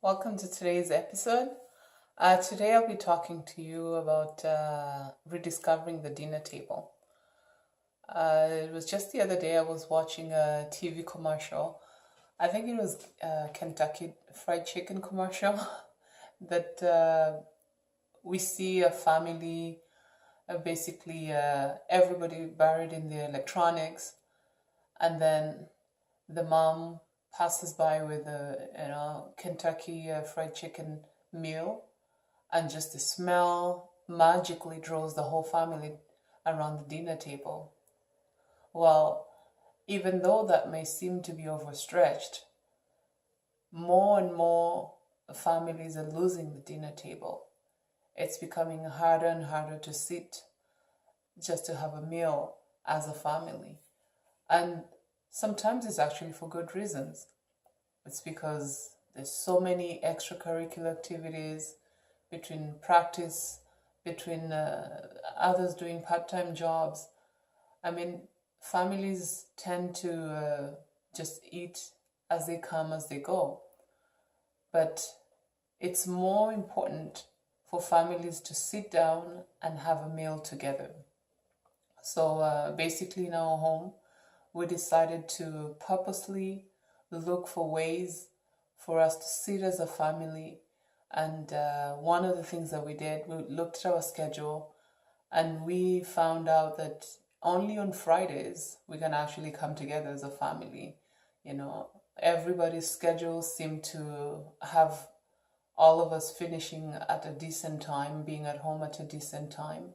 Welcome to today's episode. Today I'll be talking to you about rediscovering the dinner table. It was just the other day I was watching a TV commercial. I think it was Kentucky Fried Chicken commercial that we see a family, basically everybody buried in the electronics, and then the mom passes by with a Kentucky Fried Chicken meal, and just the smell magically draws the whole family around the dinner table. Well, even though that may seem to be overstretched, more and more families are losing the dinner table. It's becoming harder and harder to sit just to have a meal as a family. And sometimes it's actually for good reasons. It's because there's so many extracurricular activities between practice, between others doing part-time jobs. I mean, families tend to just eat as they come, as they go. But it's more important for families to sit down and have a meal together. So basically in our home, we decided to purposely look for ways for us to sit as a family. And one of the things that we did, we looked at our schedule and we found out that only on Fridays we can actually come together as a family. Everybody's schedules seem to have all of us finishing at a decent time, being at home at a decent time.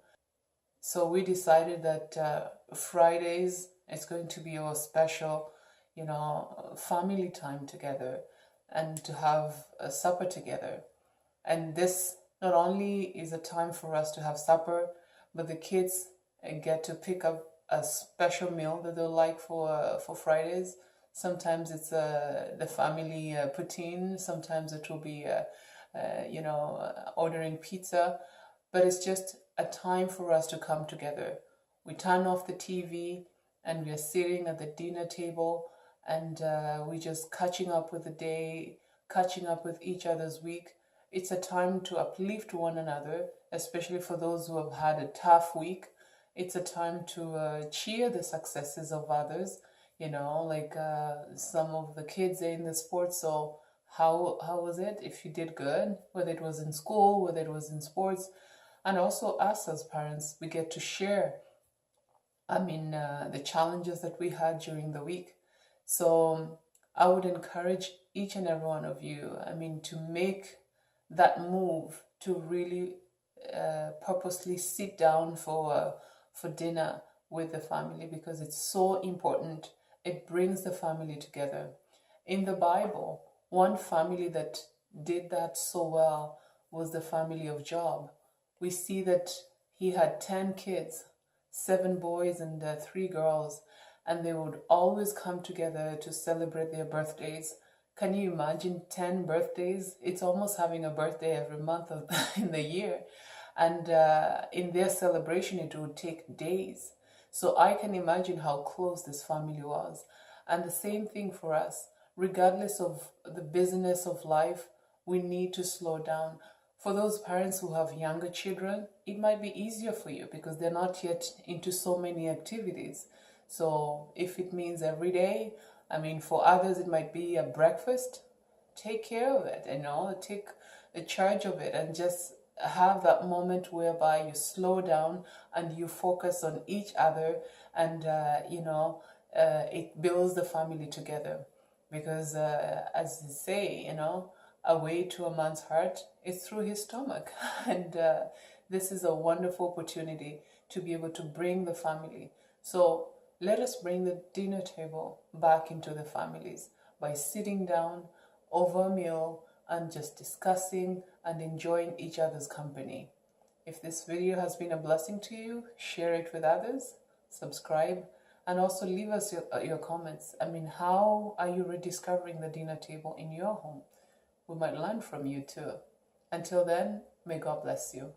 So we decided that Fridays it's going to be our special, family time together, and to have a supper together. And this not only is a time for us to have supper, but the kids get to pick up a special meal that they'll like for Fridays. Sometimes it's the family poutine. Sometimes it will be, ordering pizza. But it's just a time for us to come together. We turn off the TV and we are sitting at the dinner table, and we're just catching up with the day, catching up with each other's week. It's a time to uplift one another, especially for those who have had a tough week. It's a time to cheer the successes of others, like some of the kids are in the sports. So how was it? If you did good, whether it was in school, whether it was in sports, and also us as parents, we get to share the challenges that we had during the week. So I would encourage each and every one of you, to make that move to really purposely sit down for dinner with the family, because it's so important. It brings the family together. In the Bible, one family that did that so well was the family of Job. We see that he had 10 kids, 7 boys and 3 girls, and they would always come together to celebrate their birthdays. Can you imagine 10 birthdays? It's almost having a birthday every month in the year. And in their celebration, it would take days. So I can imagine how close this family was. And the same thing for us. Regardless of the busyness of life, we need to slow down. For those parents who have younger children, it might be easier for you because they're not yet into so many activities. So if it means every day, for others it might be a breakfast, take care of it, take the charge of it, and just have that moment whereby you slow down and you focus on each other, and it builds the family together. Because as they say, a way to a man's heart is through his stomach. And this is a wonderful opportunity to be able to bring the family. So let us bring the dinner table back into the families by sitting down over a meal and just discussing and enjoying each other's company. If this video has been a blessing to you, share it with others, subscribe, and also leave us your comments. How are you rediscovering the dinner table in your home? We might learn from you too. Until then, may God bless you.